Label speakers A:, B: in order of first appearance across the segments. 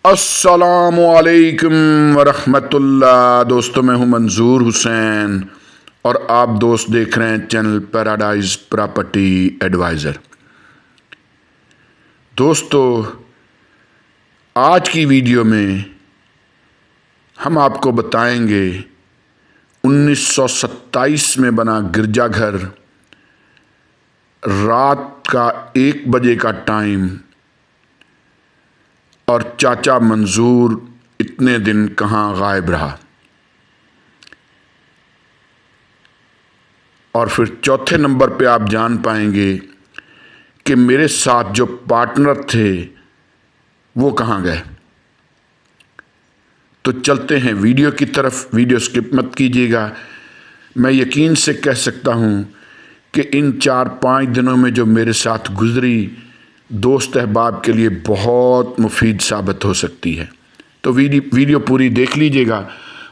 A: अस्सलामुअलैकुम वरहमतुल्लाह। दोस्तों, मैं हूं मंजूर हुसैन और आप दोस्त देख रहे हैं चैनल पैराडाइज प्रॉपर्टी एडवाइज़र। दोस्तों, आज की वीडियो में हम आपको बताएंगे 1927 में बना गिरजाघर, रात का 1 बजे का टाइम, और चाचा मंजूर इतने दिन कहाँ गायब रहा। और फिर चौथे नंबर पे आप जान पाएंगे कि मेरे साथ जो पार्टनर थे वो कहाँ गए। तो चलते हैं वीडियो की तरफ। वीडियो स्किप मत कीजिएगा। मैं यकीन से कह सकता हूँ कि इन 4-5 दिनों में जो मेरे साथ गुजरी दोस्त अहबाब के लिए बहुत मुफीद साबित हो सकती है। तो वीडियो पूरी देख लीजिएगा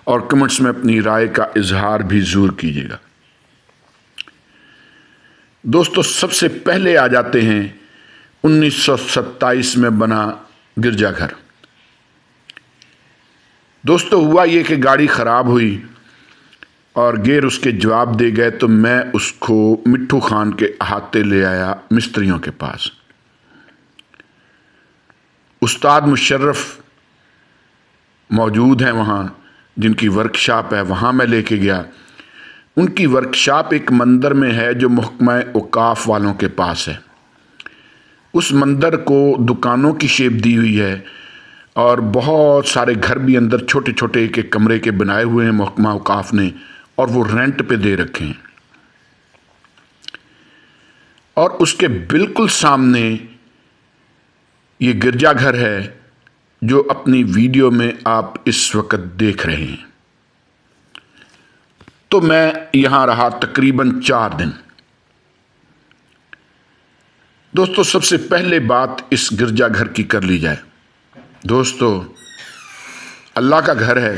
A: और कमेंट्स में अपनी राय का इजहार भी ज़रूर कीजिएगा। दोस्तों, सबसे पहले आ जाते हैं 1927 में बना गिरजाघर। दोस्तों, हुआ ये कि गाड़ी ख़राब हुई और गेर उसके जवाब दे गए, तो मैं उसको मिट्ठू खान के अहाते ले आया मिस्त्रियों के पास। उस्ताद मुशर्रफ मौजूद हैं वहाँ, जिनकी वर्कशॉप है, वहाँ मैं लेके गया। उनकी वर्कशॉप एक मंदिर में है जो महकमा औकाफ वालों के पास है। उस मंदिर को दुकानों की शेप दी हुई है और बहुत सारे घर भी अंदर छोटे छोटे एक एक कमरे के बनाए हुए हैं महकमा औकाफ ने, और वो रेंट पे दे रखे हैं। और उसके बिल्कुल सामने ये गिरजाघर है जो अपनी वीडियो में आप इस वक्त देख रहे हैं। तो मैं यहां रहा तकरीबन 4 दिन। दोस्तों, सबसे पहले बात इस गिरजाघर की कर ली जाए। दोस्तों, अल्लाह का घर है,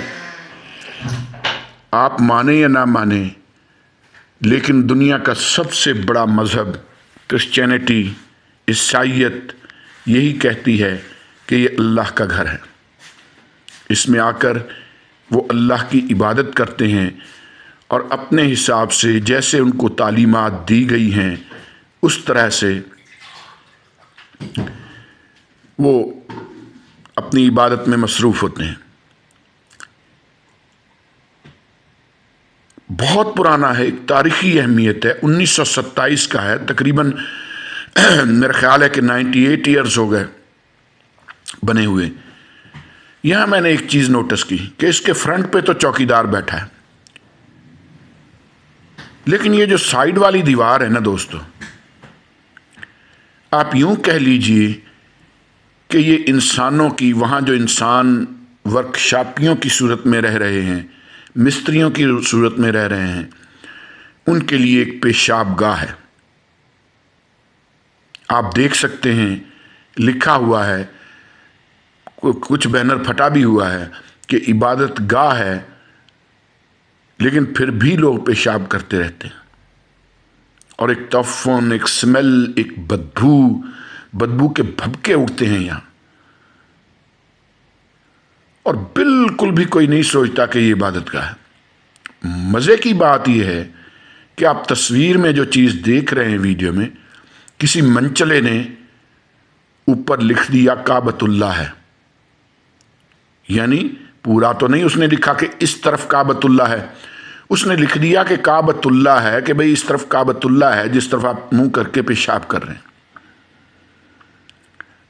A: आप माने या ना माने, लेकिन दुनिया का सबसे बड़ा मज़हब क्रिश्चियनिटी, ईसाईयत यही कहती है कि ये अल्लाह का घर है। इसमें आकर वो अल्लाह की इबादत करते हैं और अपने हिसाब से जैसे उनको तालीमात दी गई हैं उस तरह से वो अपनी इबादत में मसरूफ़ होते हैं। बहुत पुराना है, एक तारीख़ी अहमियत है। 1927 का है तकरीबन। मेरा ख्याल है कि 98 ईयर्स हो गए बने हुए। यहाँ मैंने एक चीज़ नोटिस की कि इसके फ्रंट पे तो चौकीदार बैठा है, लेकिन ये जो साइड वाली दीवार है ना दोस्तों, आप यूं कह लीजिए कि ये इंसानों की, वहाँ जो इंसान वर्कशॉपियों की सूरत में रह रहे हैं, मिस्त्रियों की सूरत में रह रहे हैं, उनके लिए एक पेशाबगाह है। आप देख सकते हैं लिखा हुआ है, कुछ बैनर फटा भी हुआ है कि इबादत गाह है, लेकिन फिर भी लोग पेशाब करते रहते हैं। और एक तफन, एक स्मेल, एक बदबू के भभके उठते हैं यहाँ। और बिल्कुल भी कोई नहीं सोचता कि ये इबादत गाह है। मज़े की बात यह है कि आप तस्वीर में जो चीज़ देख रहे हैं वीडियो में, किसी मंचले ने ऊपर लिख दिया काबतुल्लाह है। यानी पूरा तो नहीं उसने लिखा कि इस तरफ काबतुल्लाह है, उसने लिख दिया कि काबतुल्लाह है, कि भाई इस तरफ काबतुल्लाह है जिस तरफ आप मुंह करके पेशाब कर रहे हैं।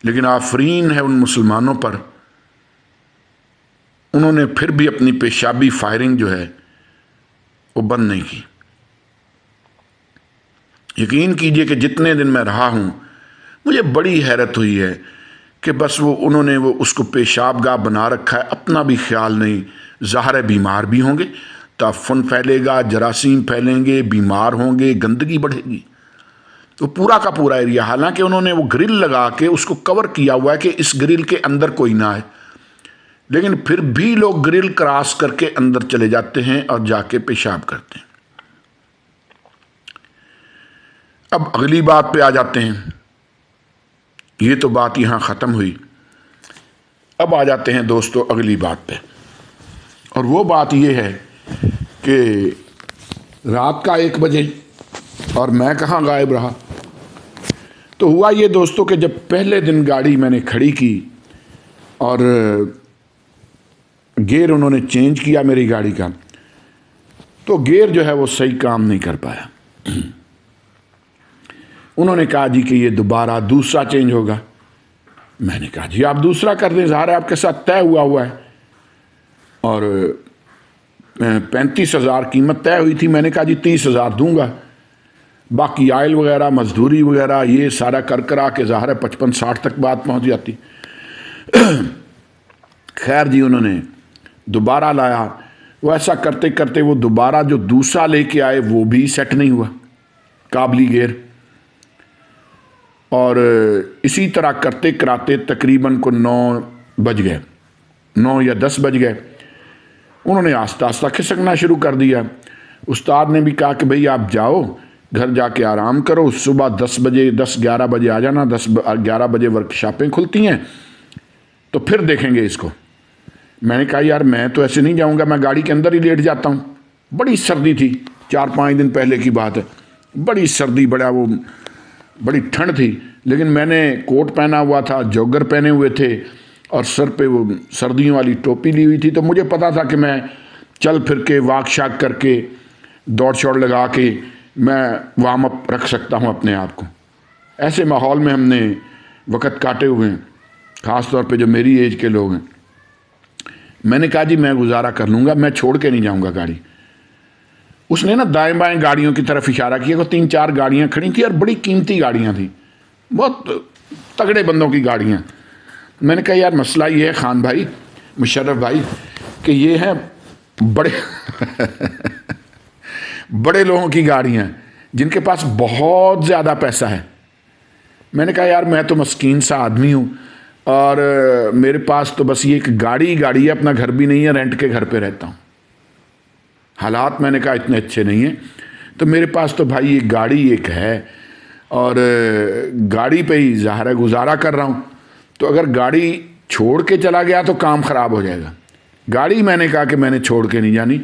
A: लेकिन आफरीन है उन मुसलमानों पर, उन्होंने फिर भी अपनी पेशाबी फायरिंग जो है वो बंद नहीं की। यकीन कीजिए कि जितने दिन मैं रहा हूं, मुझे बड़ी हैरत हुई है कि बस उन्होंने उसको पेशाबगाह बना रखा है, अपना भी ख्याल नहीं। ज़ाहिर है बीमार भी होंगे, ताफन फैलेगा, जरासीम फैलेंगे, बीमार होंगे, गंदगी बढ़ेगी। तो पूरा का पूरा एरिया, हालांकि उन्होंने वो ग्रिल लगा के उसको कवर किया हुआ है कि इस ग्रिल के अंदर कोई ना आए, लेकिन फिर भी लोग ग्रिल क्रॉस करके अंदर चले जाते हैं और जाके पेशाब करते हैं। अब अगली बात पे आ जाते हैं। ये तो बात यहाँ ख़त्म हुई। अब आ जाते हैं दोस्तों अगली बात पे, और वो बात ये है कि रात का 1 बजे और मैं कहाँ गायब रहा। तो हुआ ये दोस्तों कि जब पहले दिन गाड़ी मैंने खड़ी की और गियर उन्होंने चेंज किया मेरी गाड़ी का, तो गियर जो है वो सही काम नहीं कर पाया। उन्होंने कहा जी कि ये दोबारा दूसरा चेंज होगा। मैंने कहा जी आप दूसरा कर दें, ज़ाहिर है आपके साथ तय हुआ है, और 35,000 कीमत तय हुई थी। मैंने कहा जी 30,000 दूंगा, बाकी आयल वगैरह मजदूरी वगैरह ये सारा कर करा के ज़ाहिर है 55-60 तक बात पहुंच जाती। खैर जी उन्होंने दोबारा लाया, वो ऐसा करते करते वो दोबारा जो दूसरा लेके आए वो भी सेट नहीं हुआ, काबली गियर। और इसी तरह करते कराते तकरीबन को 9 बज गए, 9 या 10 बज गए। उन्होंने आस्ता आस्ता खिसकना शुरू कर दिया। उस्ताद ने भी कहा कि भाई आप जाओ घर जाके आराम करो, सुबह 10 बजे 10-11 बजे आ जाना, 10-11 बजे वर्कशॉपें खुलती हैं तो फिर देखेंगे इसको। मैंने कहा यार मैं तो ऐसे नहीं जाऊंगा, मैं गाड़ी के अंदर ही लेट जाता हूँ। बड़ी सर्दी थी, 4-5 दिन पहले की बात है, बड़ी सर्दी, बड़ी ठंड थी, लेकिन मैंने कोट पहना हुआ था, जॉगर पहने हुए थे और सर पे वो सर्दियों वाली टोपी ली हुई थी। तो मुझे पता था कि मैं चल फिर के वाक शाक करके दौड़ शौड़ लगा के मैं वार्म अप रख सकता हूँ अपने आप को। ऐसे माहौल में हमने वक़्त काटे हुए हैं, ख़ास तौर पे जो मेरी एज के लोग हैं। मैंने कहा जी मैं गुजारा कर लूँगा, मैं छोड़ के नहीं जाऊँगा गाड़ी। उसने ना दाएं बाएं गाड़ियों की तरफ इशारा किया, को 3-4 गाड़ियाँ खड़ी थी और बड़ी कीमती गाड़ियाँ थी, बहुत तगड़े बंदों की गाड़ियाँ। मैंने कहा यार मसला ये है खान भाई, मुशर्रफ भाई, कि ये हैं बड़े बड़े लोगों की गाड़ियाँ जिनके पास बहुत ज़्यादा पैसा है। मैंने कहा यार मैं तो मस्कीन सा आदमी हूँ और मेरे पास तो बस ये एक गाड़ी है, अपना घर भी नहीं है, रेंट के घर पे रहता हूँ। हालात मैंने कहा इतने अच्छे नहीं हैं, तो मेरे पास तो भाई ये गाड़ी एक है और गाड़ी पे ही ज़ाहिर है गुजारा कर रहा हूँ। तो अगर गाड़ी छोड़ के चला गया तो काम ख़राब हो जाएगा। गाड़ी मैंने कहा कि मैंने छोड़ के नहीं जानी,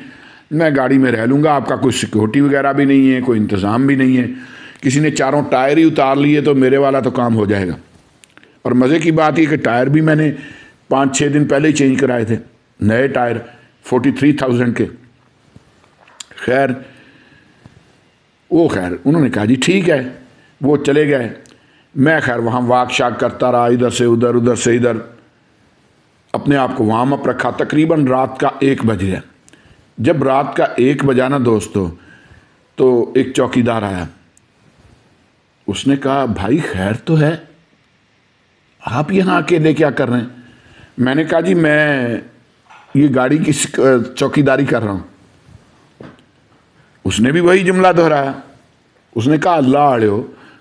A: मैं गाड़ी में रह लूँगा, आपका कोई सिक्योरिटी वगैरह भी नहीं है, कोई इंतज़ाम भी नहीं है, किसी ने चारों टायर ही उतार लिए तो मेरे वाला तो काम हो जाएगा। और मज़े की बात ये कि टायर भी मैंने 5-6 दिन पहले ही चेंज कराए थे, नए टायर 43,000 के। खैर उन्होंने कहा जी ठीक है, वो चले गए। मैं खैर वहाँ वाक शाक करता रहा, इधर से उधर, उधर से इधर, अपने आप को वार्म अप रखा। तकरीबन रात का 1 बज गया। जब रात का 1 बजा ना दोस्तों, तो एक चौकीदार आया। उसने कहा भाई खैर तो है, आप यहाँ अकेले क्या कर रहे हैं? मैंने कहा जी मैं ये गाड़ी की चौकीदारी कर रहा हूँ। उसने भी वही जुमला दोहराया। उसने कहा अल्लाह आड़ियो,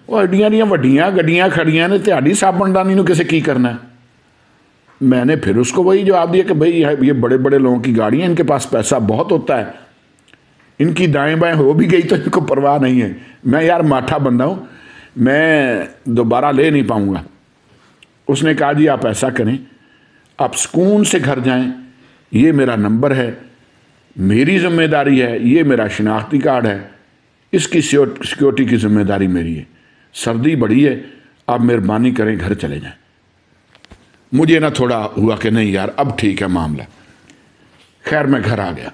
A: वो एडियां दियां वड्डियां गड्डियां खड़ियां ने, त्याड़ी साबनदानी नूं किसे की करना है? मैंने फिर उसको वही जवाब दिया कि भाई ये बड़े बड़े लोगों की गाड़ियां, इनके पास पैसा बहुत होता है, इनकी दाएं बाएं हो भी गई तो इनको परवाह नहीं है। मैं यार माठा बंदा हूँ, मैं दोबारा ले नहीं पाऊँगा। उसने कहा जी आप ऐसा करें, आप सुकून से घर जाएं, ये मेरा नंबर है, मेरी जिम्मेदारी है, ये मेरा शिनाख्ती कार्ड है, इसकी सिक्योरिटी की जिम्मेदारी मेरी है। सर्दी बड़ी है, आप मेहरबानी करें घर चले जाएं। मुझे ना थोड़ा हुआ कि नहीं यार अब ठीक है मामला। खैर मैं घर आ गया,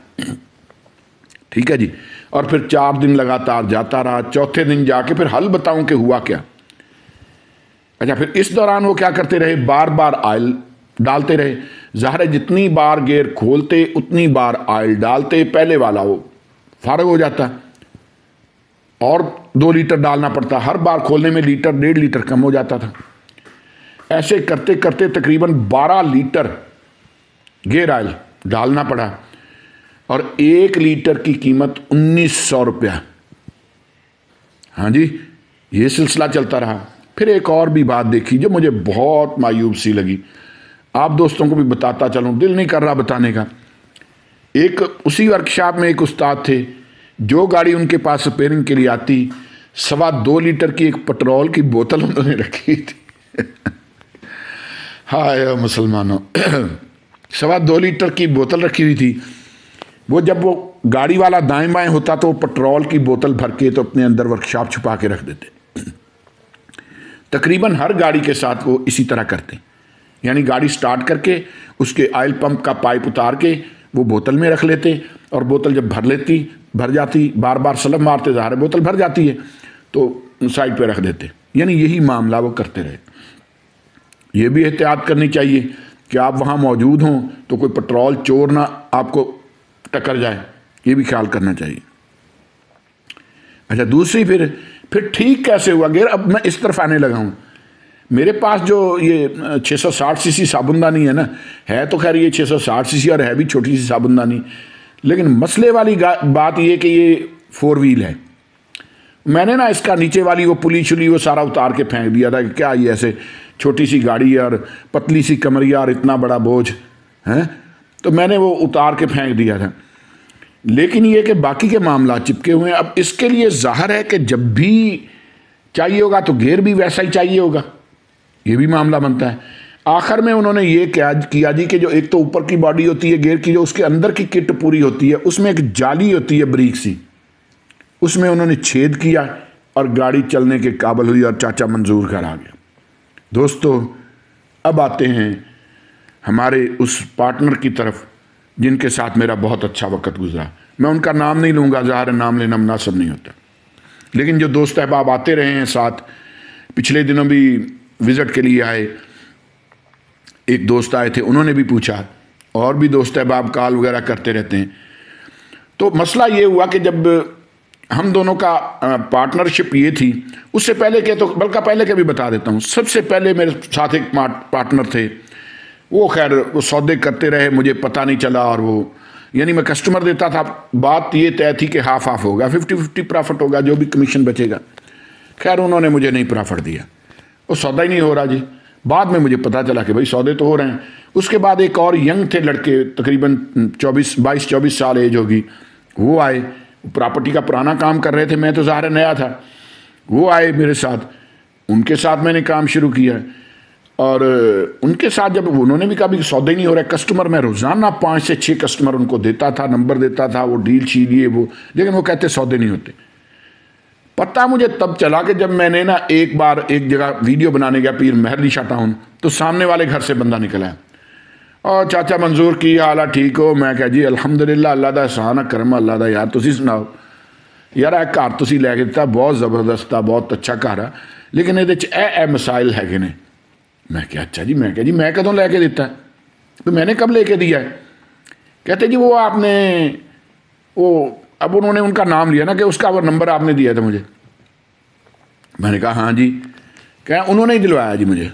A: ठीक है जी। और फिर 4 दिन लगातार जाता रहा। चौथे दिन जाके फिर हल बताऊं कि हुआ क्या। अच्छा, फिर इस दौरान वो क्या करते रहे, बार बार ऑयल डालते रहे। ज़ाहिर है जितनी बार गियर खोलते उतनी बार ऑयल डालते, पहले वाला वो फारग हो जाता और 2 लीटर डालना पड़ता। हर बार खोलने में लीटर 1.5 लीटर कम हो जाता था। ऐसे करते करते तकरीबन 12 लीटर गियर ऑयल डालना पड़ा और 1 लीटर की कीमत 1900 रुपया। हाँ जी, ये सिलसिला चलता रहा। फिर एक और भी बात देखी जो मुझे बहुत मायूब सी लगी, आप दोस्तों को भी बताता चलूँ, दिल नहीं कर रहा बताने का। एक उसी वर्कशॉप में एक उस्ताद थे, जो गाड़ी उनके पास रिपेयरिंग के लिए आती, 2.25 लीटर की एक पेट्रोल की बोतल उन्होंने रखी थी। हाय मुसलमानों, 2.25 लीटर की बोतल रखी हुई थी। वो जब वो गाड़ी वाला दाएं बाएं होता तो वो पेट्रोल की बोतल भर के तो अपने अंदर वर्कशॉप छुपा के रख देते। तकरीबन हर गाड़ी के साथ वो इसी तरह करते, यानी गाड़ी स्टार्ट करके उसके ऑयल पंप का पाइप उतार के वो बोतल में रख लेते, और बोतल जब भर जाती, बार बार सलम मारते, ज़ाहिर बोतल भर जाती है, तो साइड पे रख देते। यानी यही मामला वो करते रहे। ये भी एहतियात करनी चाहिए कि आप वहाँ मौजूद हों तो कोई पेट्रोल चोर ना आपको टक्कर जाए, ये भी ख्याल करना चाहिए। अच्छा, दूसरी फिर ठीक कैसे हुआ गिर, अब मैं इस तरफ आने लगा हूँ। मेरे पास जो ये 660 सीसी साबुनदानी है ना, है तो खैर ये 660 सीसी और है भी छोटी सी साबुनदानी, लेकिन मसले वाली बात ये कि ये 4 व्हील है। मैंने ना इसका नीचे वाली वो पुली शुली वो सारा उतार के फेंक दिया था कि क्या ये ऐसे छोटी सी गाड़ी और पतली सी कमरिया और इतना बड़ा बोझ है, तो मैंने वो उतार के फेंक दिया था। लेकिन ये कि बाकी के मामला चिपके हुए हैं। अब इसके लिए ज़ाहिर है कि जब भी चाहिए होगा तो गेयर भी वैसा ही चाहिए होगा, ये भी मामला बनता है। आखिर में उन्होंने ये किया जी कि जो एक तो ऊपर की बॉडी होती है गेयर की, जो उसके अंदर की किट पूरी होती है, उसमें एक जाली होती है बारीक सी, उसमें उन्होंने छेद किया और गाड़ी चलने के काबिल हुई और चाचा मंजूर घर आ गया। दोस्तों, अब आते हैं हमारे उस पार्टनर की तरफ जिनके साथ मेरा बहुत अच्छा वक्त गुजरा। मैं उनका नाम नहीं लूँगा, ज़ाहिर नाम लेना मुनासिब नहीं होता, लेकिन जो दोस्त अहबाब आते रहे हैं साथ, पिछले दिनों भी विज़िट के लिए आए, एक दोस्त आए थे, उन्होंने भी पूछा, और भी दोस्त अहबाब कॉल वगैरह करते रहते हैं। तो मसला ये हुआ कि जब हम दोनों का पार्टनरशिप ये थी, उससे पहले के तो बल्कि पहले के भी बता देता हूँ। सबसे पहले मेरे साथ एक पार्टनर थे, वो खैर वो सौदे करते रहे, मुझे पता नहीं चला, और वो यानी मैं कस्टमर देता था, बात ये तय थी कि हाफ हाफ होगा, 50-50 प्रॉफिट होगा, जो भी कमीशन बचेगा। खैर उन्होंने मुझे नहीं प्रॉफिट दिया, वो सौदा ही नहीं हो रहा जी। बाद में मुझे पता चला कि भाई सौदे तो हो रहे हैं। उसके बाद एक और यंग थे लड़के, तकरीबन 22-24 साल एज होगी, वो आए, प्रॉपर्टी का पुराना काम कर रहे थे, मैं तो ज़ाहिर नया था। वो आए मेरे साथ, उनके साथ मैंने काम शुरू किया, और उनके साथ जब उन्होंने भी कहा भी सौदे नहीं हो रहा, कस्टमर मैं रोज़ाना 5 से 6 कस्टमर उनको देता था, नंबर देता था, वो डील शील ये वो, लेकिन वो कहते सौदे नहीं होते। पता मुझे तब चला कि जब मैंने ना एक बार एक जगह वीडियो बनाने गया पीर महरली शाह टाउन, तो सामने वाले घर से बंदा निकला है, और चाचा मंजूर की हाल ठीक हो? मैं कहा जी अलहमदुलिल्लाह, अल्लाह दा एहसान है, करम अल्लाह दा। यार तुसी सुनाओ? यार एक घर तुसी लैके दिता, बहुत ज़बरदस्त था, बहुत अच्छा घर है, लेकिन ये ए मसाइल है ने। मैं क्या अच्छा जी, मैं क्या जी मैं कदों लैके दिता, तो मैंने कब लेके दिया है? कहते जी वो आपने वो, अब उन्होंने उनका नाम लिया ना कि उसका वो नंबर आपने दिया था मुझे। मैंने कहा हाँ जी। क्या उन्होंने ही दिलवाया जी मुझे?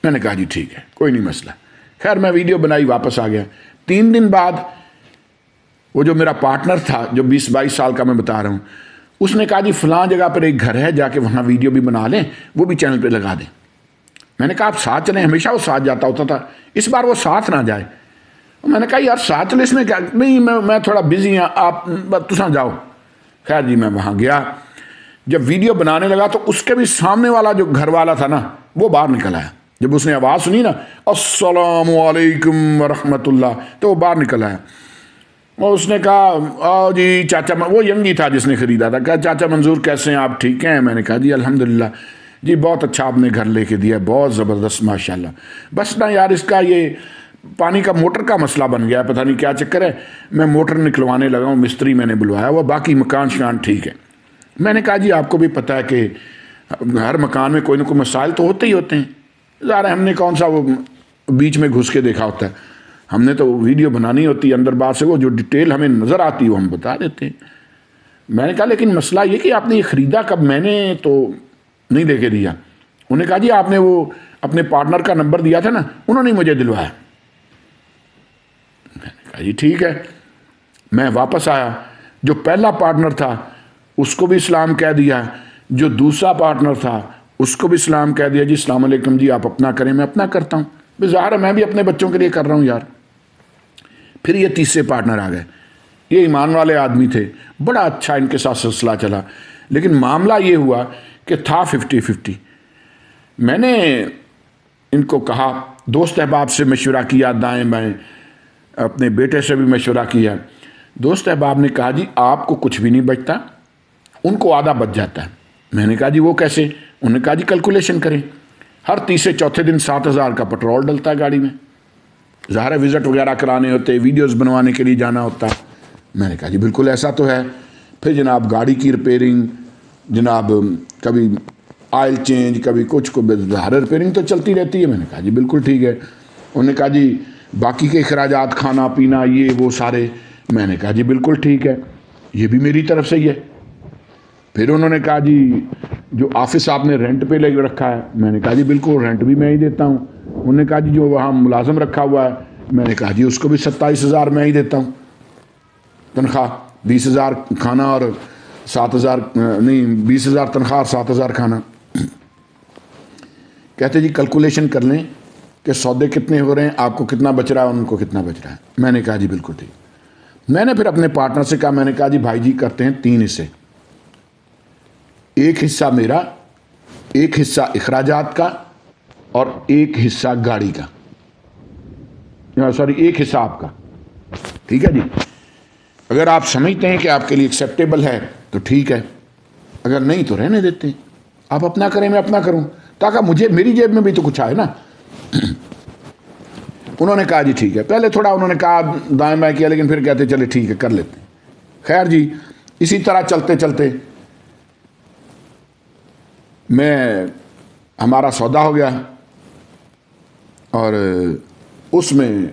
A: मैंने कहा जी ठीक है, कोई नहीं मसला। खैर मैं वीडियो बनाई, वापस आ गया। 3 दिन बाद वो जो मेरा पार्टनर था, जो 20-22 साल का मैं बता रहा हूँ, उसने कहा जी फलां जगह पर एक घर है, जाके वहाँ वीडियो भी बना लें, वो भी चैनल पे लगा दें। मैंने कहा आप साथ चलें, हमेशा वो साथ जाता होता था, इस बार वो साथ ना जाए। मैंने कहा यार साथ चले, इसमें क्या, नहीं मैं थोड़ा बिजी हाँ, आप तुसा जाओ। खैर जी मैं वहाँ गया, जब वीडियो बनाने लगा तो उसके भी सामने वाला जो घर वाला था ना, वो बाहर निकल आया। जब उसने आवाज़ सुनी ना अस्सलामु अलैकुम वरहमतुल्लाह, तो वो बाहर निकल आया और उसने कहा आओ जी चाचा, वो यंगी था जिसने ख़रीदा था, कहा चाचा मंजूर कैसे हैं आप, ठीक हैं? मैंने कहा जी अल्हम्दुलिल्लाह जी, बहुत अच्छा आपने घर लेके दिया, बहुत ज़बरदस्त माशाल्लाह। बस ना यार इसका ये पानी का मोटर का मसला बन गया, पता नहीं क्या चक्कर है, मैं मोटर निकलवाने लगा हूँ, मिस्त्री मैंने बुलवाया हुआ, बाकी मकान शकान ठीक है। मैंने कहा जी आपको भी पता है कि हर मकान में कोई ना कोई मसाइल तो होते ही होते हैं, ज़रा हमने कौन सा वो बीच में घुस के देखा होता है, हमने तो वीडियो बनानी होती है अंदर बाहर से, वो जो डिटेल हमें नज़र आती है वो हम बता देते हैं। मैंने कहा लेकिन मसला ये कि आपने ये ख़रीदा कब, मैंने तो नहीं लेके दिया। उन्होंने कहा जी आपने वो अपने पार्टनर का नंबर दिया था ना, उन्होंने मुझे दिलवाया। मैंने कहा जी ठीक है। मैं वापस आया, जो पहला पार्टनर था उसको भी सलाम कह दिया, जो दूसरा पार्टनर था उसको भी सलाम कह दिया, जी अस्सलाम वालेकुम जी, आप अपना करें मैं अपना करता हूँ, ज़ाहिर है मैं भी अपने बच्चों के लिए कर रहा हूँ यार। फिर ये तीसरे पार्टनर आ गए, ये ईमान वाले आदमी थे, बड़ा अच्छा इनके साथ सिलसिला चला, लेकिन मामला ये हुआ कि था 50-50। मैंने इनको कहा दोस्त अहबाब से मशवरा किया, दाएं बाएं, अपने बेटे से भी मशवरा किया। दोस्त अहबाब ने कहा जी आपको कुछ भी नहीं बचता, उनको आधा बच जाता है। मैंने कहा जी वो कैसे? उन्होंने कहा जी कैलकुलेशन करें, हर तीसरे चौथे दिन 7,000 का पेट्रोल डलता है गाड़ी में, ज़ाहिर है विज़िट वगैरह कराने होते, वीडियोस बनवाने के लिए जाना होता है। मैंने कहा जी बिल्कुल ऐसा तो है। फिर जनाब गाड़ी की रिपेयरिंग, जनाब कभी ऑयल चेंज, कभी कुछ को, ज़ाहिर रिपेयरिंग तो चलती रहती है। मैंने कहा जी बिल्कुल ठीक है। उन्होंने कहा जी बाकी के अखराजात, खाना पीना, ये वो सारे। मैंने कहा जी बिल्कुल ठीक है, ये भी मेरी तरफ से ही है। फिर उन्होंने कहा जी जो ऑफिस आपने रेंट पे ले रखा है, मैंने कहा जी बिल्कुल रेंट भी मैं ही देता हूँ। उन्होंने कहा जी जो वहाँ मुलाजम रखा हुआ है, मैंने कहा जी उसको भी 27,000 मैं ही देता हूँ तनख्वाह, 20,000 खाना और 7,000 नहीं 20,000 तनख्वाह और 7,000 खाना। कहते जी कैलकुलेशन कर लें कि सौदे कितने हो रहे हैं, आपको कितना बच रहा है, उनको कितना बच रहा है। मैंने कहा जी बिल्कुल ठीक। मैंने फिर अपने पार्टनर से कहा, मैंने कहा जी भाई जी करते हैं 3 हिस्से, एक हिस्सा मेरा, एक हिस्सा अखराजात का और एक हिस्सा गाड़ी का, सॉरी एक हिस्सा आपका। ठीक है जी, अगर आप समझते हैं कि आपके लिए एक्सेप्टेबल है तो ठीक है, अगर नहीं तो रहने देते हैं। आप अपना करें, मैं अपना करूं, ताकि मुझे मेरी जेब में भी तो कुछ आए ना। उन्होंने कहा जी ठीक है। पहले थोड़ा उन्होंने कहा दाएं बाएं किया, लेकिन फिर कहते चले ठीक है कर लेते हैं। खैर जी इसी तरह चलते चलते हमारा सौदा हो गया और उसमें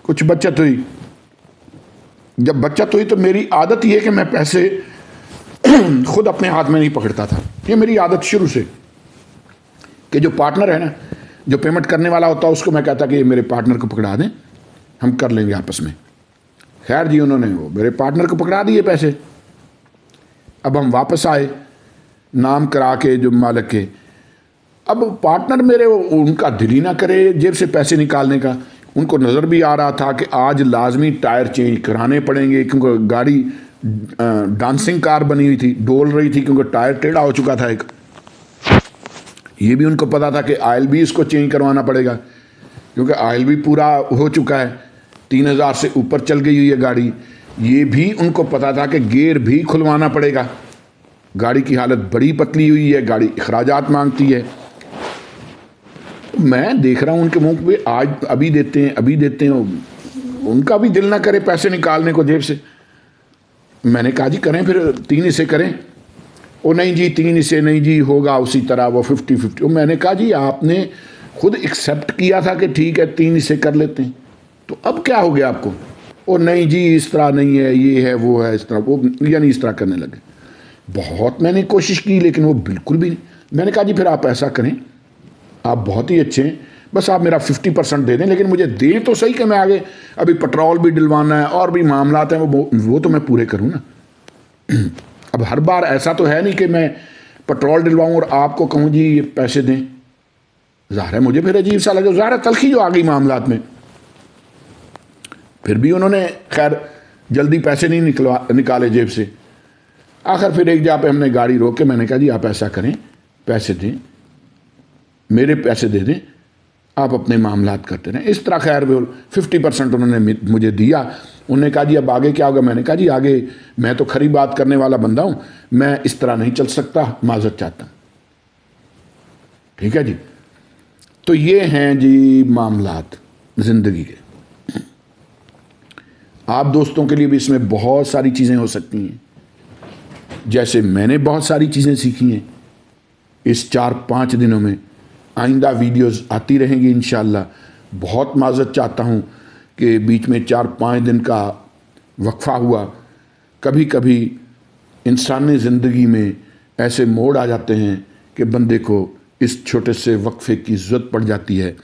A: कुछ बचत हुई। जब बचत हुई तो मेरी आदत ये है कि मैं पैसे खुद अपने हाथ में नहीं पकड़ता था। ये मेरी आदत शुरू से, कि जो पार्टनर है ना, जो पेमेंट करने वाला होता है, उसको मैं कहता कि ये मेरे पार्टनर को पकड़ा दें, हम कर लेंगे आपस में। खैर जी उन्होंने वो मेरे पार्टनर को पकड़ा दिए पैसे। अब हम वापस आए नाम करा के जो मालिक के। अब पार्टनर मेरे, उनका दिल ही ना करे जेब से पैसे निकालने का। उनको नज़र भी आ रहा था कि आज लाजमी टायर चेंज कराने पड़ेंगे, क्योंकि गाड़ी डांसिंग कार बनी हुई थी, डोल रही थी, क्योंकि टायर टेढ़ा हो चुका था एक। ये भी उनको पता था कि ऑयल भी इसको चेंज करवाना पड़ेगा, क्योंकि ऑयल भी पूरा हो चुका है, 3,000 से ऊपर चल गई हुई है गाड़ी। ये भी उनको पता था कि गियर भी खुलवाना पड़ेगा, गाड़ी की हालत बड़ी पतली हुई है, गाड़ी अखराजात मांगती है। मैं देख रहा हूँ उनके मुंह पे आज अभी देते हैं, अभी देते हैं, उनका भी दिल ना करे पैसे निकालने को जेब से। मैंने कहा जी करें फिर 3 हिस्से करें। ओ नहीं जी 3 हिस्से नहीं जी, होगा उसी तरह वो 50-50। मैंने कहा जी आपने खुद एक्सेप्ट किया था कि ठीक है 3 हिस्से कर लेते हैं, तो अब क्या हो गया आपको? ओ नहीं जी इस तरह नहीं है, ये है वो है, इस तरह वो, यानी इस तरह करने लगे। बहुत मैंने कोशिश की लेकिन वो बिल्कुल भी नहीं। मैंने कहा जी फिर आप ऐसा करें, आप बहुत ही अच्छे हैं, बस आप मेरा 50% दे दें, लेकिन मुझे दें तो सही कि मैं आगे अभी पेट्रोल भी डलवाना है और भी मामलात हैं, वो तो मैं पूरे करूँ ना। अब हर बार ऐसा तो है नहीं कि मैं पेट्रोल डलवाऊँ और आपको कहूँ जी ये पैसे दें, ज़ाहिर है मुझे फिर अजीब सा लगे, ज़ाहिर है तलखी जो आ गई मामलात में। फिर भी उन्होंने खैर जल्दी पैसे नहीं निकाले जेब से। आखिर फिर एक जगह पे हमने गाड़ी रोक के मैंने कहा जी आप ऐसा करें, पैसे दें, मेरे पैसे दे दें, आप अपने मामलात करते रहें। इस तरह खैर 50% उन्होंने मुझे दिया। उन्होंने कहा जी अब आगे क्या होगा? मैंने कहा जी आगे मैं तो खरी बात करने वाला बंदा हूँ, मैं इस तरह नहीं चल सकता, माजरत चाहता हूँ। ठीक है जी, तो ये हैं जी मामलात ज़िंदगी के। आप दोस्तों के लिए भी इसमें बहुत सारी चीज़ें हो सकती हैं, जैसे मैंने बहुत सारी चीज़ें सीखी हैं इस 4-5 दिनों में। आइंदा वीडियोस आती रहेंगी इंशाअल्लाह। बहुत माज़रत चाहता हूँ कि बीच में 4-5 दिन का वक्फ़ा हुआ। कभी कभी इंसानी ज़िंदगी में ऐसे मोड़ आ जाते हैं कि बंदे को इस छोटे से वक्फ़े की ज़रूरत पड़ जाती है।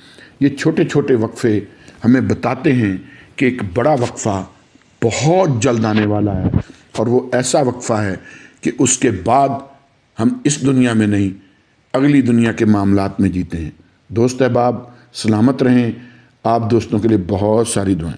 A: ये छोटे छोटे वक्फ़े हमें बताते हैं कि एक बड़ा वक्फ़ा बहुत जल्द आने वाला है, और वो ऐसा वक्फ़ा है कि उसके बाद हम इस दुनिया में नहीं अगली दुनिया के मामलात में जीते हैं। दोस्त अहबाब सलामत रहें। आप दोस्तों के लिए बहुत सारी दुआएं।